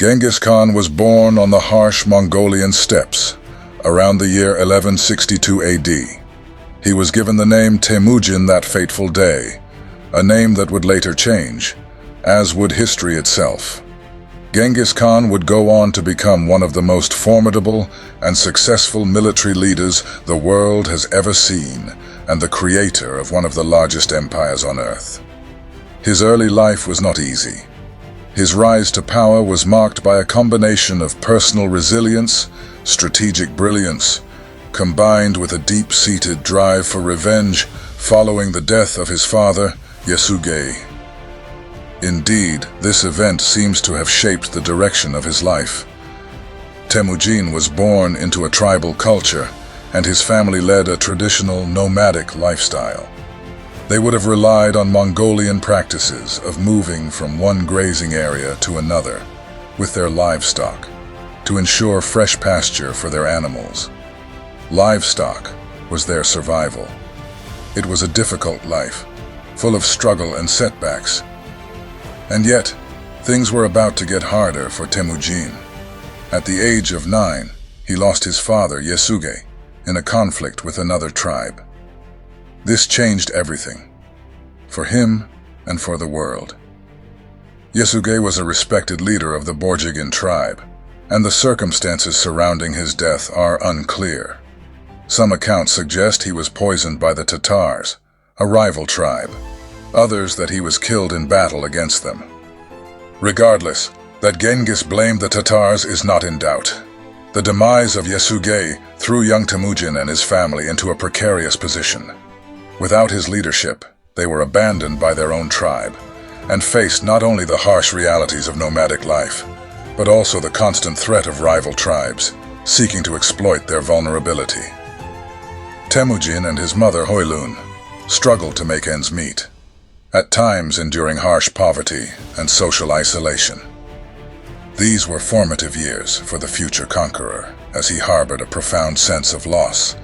Genghis Khan was born on the harsh Mongolian steppes around the year 1162 AD. He was given the name Temujin that fateful day, a name that would later change, as would history itself. Genghis Khan would go on to become one of the most formidable and successful military leaders the world has ever seen, and the creator of one of the largest empires on earth. His early life was not easy. His rise to power was marked by a combination of personal resilience, strategic brilliance, combined with a deep-seated drive for revenge following the death of his father, Yasuge. Indeed, this event seems to have shaped the direction of his life. Temujin was born into a tribal culture, and his family led a traditional nomadic lifestyle. They would have relied on Mongolian practices of moving from one grazing area to another with their livestock to ensure fresh pasture for their animals. Livestock was their survival. It was a difficult life, full of struggle and setbacks. And yet, things were about to get harder for Temujin. At the age of 9, he lost his father, Yasuge, in a conflict with another tribe. This changed everything, for him and for the world. Yasuge was a respected leader of the Borjigin tribe, and the circumstances surrounding his death are unclear. Some accounts suggest he was poisoned by the Tatars, a rival tribe. Others that he was killed in battle against them. Regardless, that Genghis blamed the Tatars is not in doubt. The demise of Yasuge threw young Temujin and his family into a precarious position. Without his leadership, they were abandoned by their own tribe and faced not only the harsh realities of nomadic life, but also the constant threat of rival tribes seeking to exploit their vulnerability. Temujin and his mother Hoylun struggled to make ends meet, at times enduring harsh poverty and social isolation. These were formative years for the future conqueror, as he harbored a profound sense of loss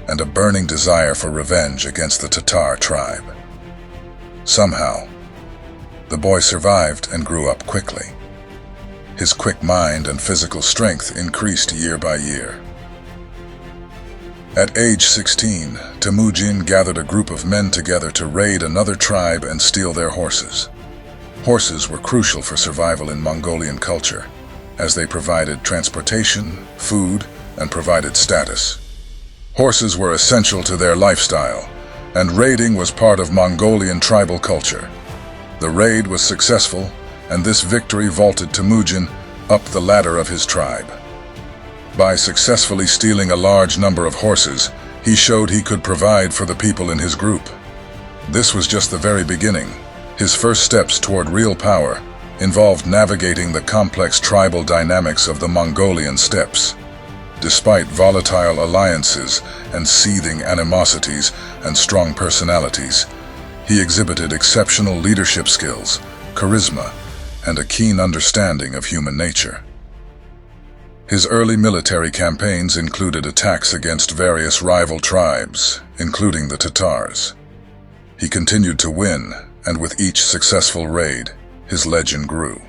and a burning desire for revenge against the Tatar tribe. Somehow, the boy survived and grew up quickly. His quick mind and physical strength increased year by year. At age 16, Temujin gathered a group of men together to raid another tribe and steal their horses. Horses were crucial for survival in Mongolian culture, as they provided transportation, food, and provided status. Horses were essential to their lifestyle, and raiding was part of Mongolian tribal culture. The raid was successful, and this victory vaulted Temujin up the ladder of his tribe. By successfully stealing a large number of horses, he showed he could provide for the people in his group. This was just the very beginning. His first steps toward real power involved navigating the complex tribal dynamics of the Mongolian steppes. Despite volatile alliances and seething animosities and strong personalities, he exhibited exceptional leadership skills, charisma, and a keen understanding of human nature. His early military campaigns included attacks against various rival tribes, including the Tatars. He continued to win, and with each successful raid, his legend grew.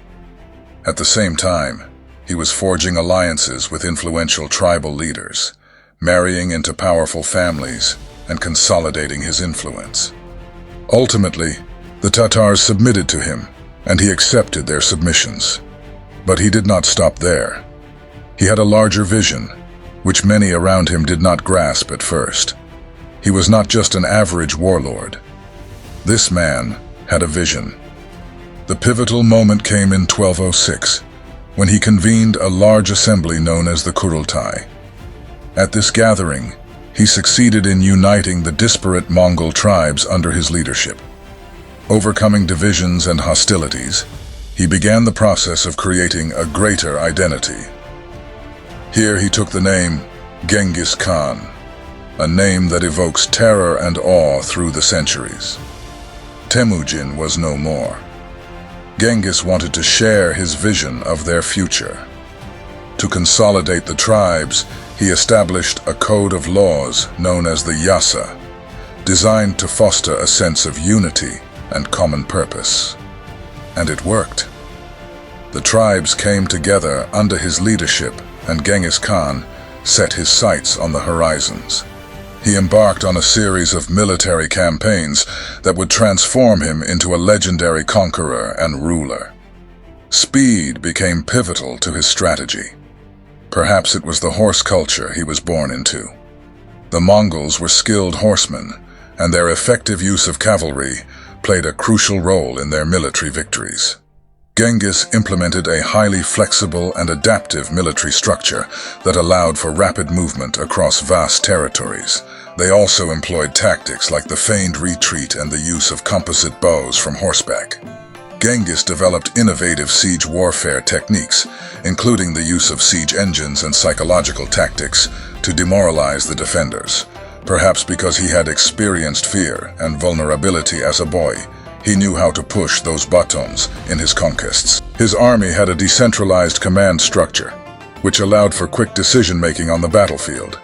At the same time, he was forging alliances with influential tribal leaders, marrying into powerful families, and consolidating his influence. Ultimately, the Tatars submitted to him, and he accepted their submissions. But he did not stop there. He had a larger vision, which many around him did not grasp at first. He was not just an average warlord. This man had a vision. The pivotal moment came in 1206, when he convened a large assembly known as the Kurultai. At this gathering, he succeeded in uniting the disparate Mongol tribes under his leadership. Overcoming divisions and hostilities, he began the process of creating a greater identity. Here he took the name Genghis Khan, a name that evokes terror and awe through the centuries. Temujin was no more. Genghis wanted to share his vision of their future. To consolidate the tribes, he established a code of laws known as the Yasa, designed to foster a sense of unity and common purpose. And it worked. The tribes came together under his leadership, and Genghis Khan set his sights on the horizons. He embarked on a series of military campaigns that would transform him into a legendary conqueror and ruler. Speed became pivotal to his strategy. Perhaps it was the horse culture he was born into. The Mongols were skilled horsemen, and their effective use of cavalry played a crucial role in their military victories. Genghis implemented a highly flexible and adaptive military structure that allowed for rapid movement across vast territories. They also employed tactics like the feigned retreat and the use of composite bows from horseback. Genghis developed innovative siege warfare techniques, including the use of siege engines and psychological tactics to demoralize the defenders. Perhaps because he had experienced fear and vulnerability as a boy, he knew how to push those buttons in his conquests. His army had a decentralized command structure, which allowed for quick decision-making on the battlefield.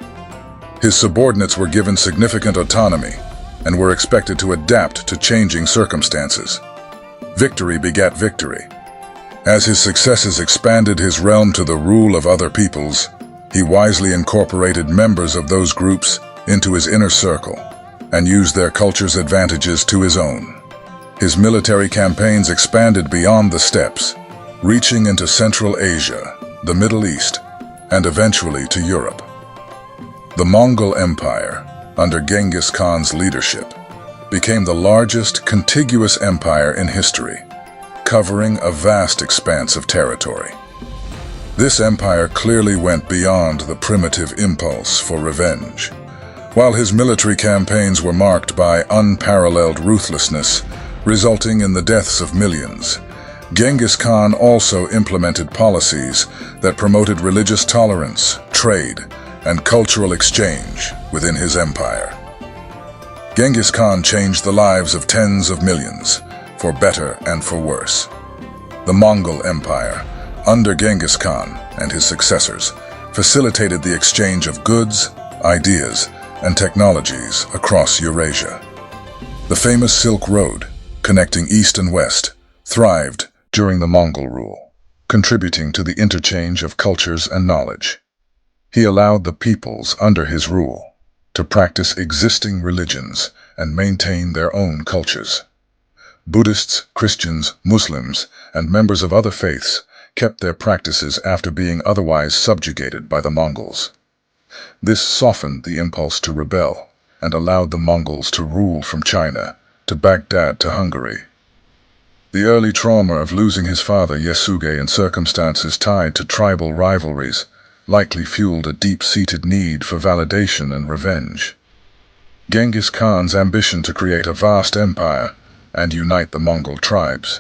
His subordinates were given significant autonomy and were expected to adapt to changing circumstances. Victory begat victory. As his successes expanded his realm to the rule of other peoples, he wisely incorporated members of those groups into his inner circle and used their culture's advantages to his own. His military campaigns expanded beyond the steppes, reaching into Central Asia, the Middle East, and eventually to Europe. The Mongol Empire, under Genghis Khan's leadership, became the largest contiguous empire in history, covering a vast expanse of territory. This empire clearly went beyond the primitive impulse for revenge. While his military campaigns were marked by unparalleled ruthlessness, resulting in the deaths of millions, Genghis Khan also implemented policies that promoted religious tolerance, trade, and cultural exchange within his empire. Genghis Khan changed the lives of tens of millions, for better and for worse. The Mongol Empire, under Genghis Khan and his successors, facilitated the exchange of goods, ideas, and technologies across Eurasia. The famous Silk Road, connecting East and West, thrived during the Mongol rule, contributing to the interchange of cultures and knowledge. He allowed the peoples under his rule to practice existing religions and maintain their own cultures. Buddhists, Christians, Muslims, and members of other faiths kept their practices after being otherwise subjugated by the Mongols. This softened the impulse to rebel and allowed the Mongols to rule from China to Baghdad to Hungary. The early trauma of losing his father Yasuge in circumstances tied to tribal rivalries likely fueled a deep-seated need for validation and revenge. Genghis Khan's ambition to create a vast empire and unite the Mongol tribes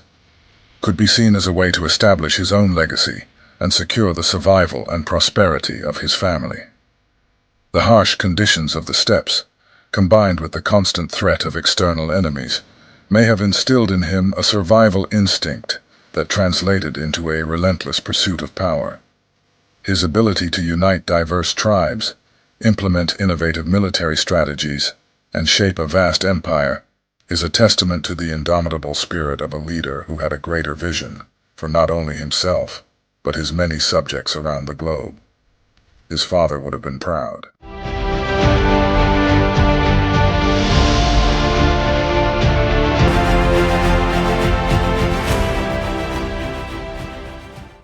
could be seen as a way to establish his own legacy and secure the survival and prosperity of his family. The harsh conditions of the steppes, combined with the constant threat of external enemies, may have instilled in him a survival instinct that translated into a relentless pursuit of power. His ability to unite diverse tribes, implement innovative military strategies, and shape a vast empire is a testament to the indomitable spirit of a leader who had a greater vision for not only himself, but his many subjects around the globe. His father would have been proud.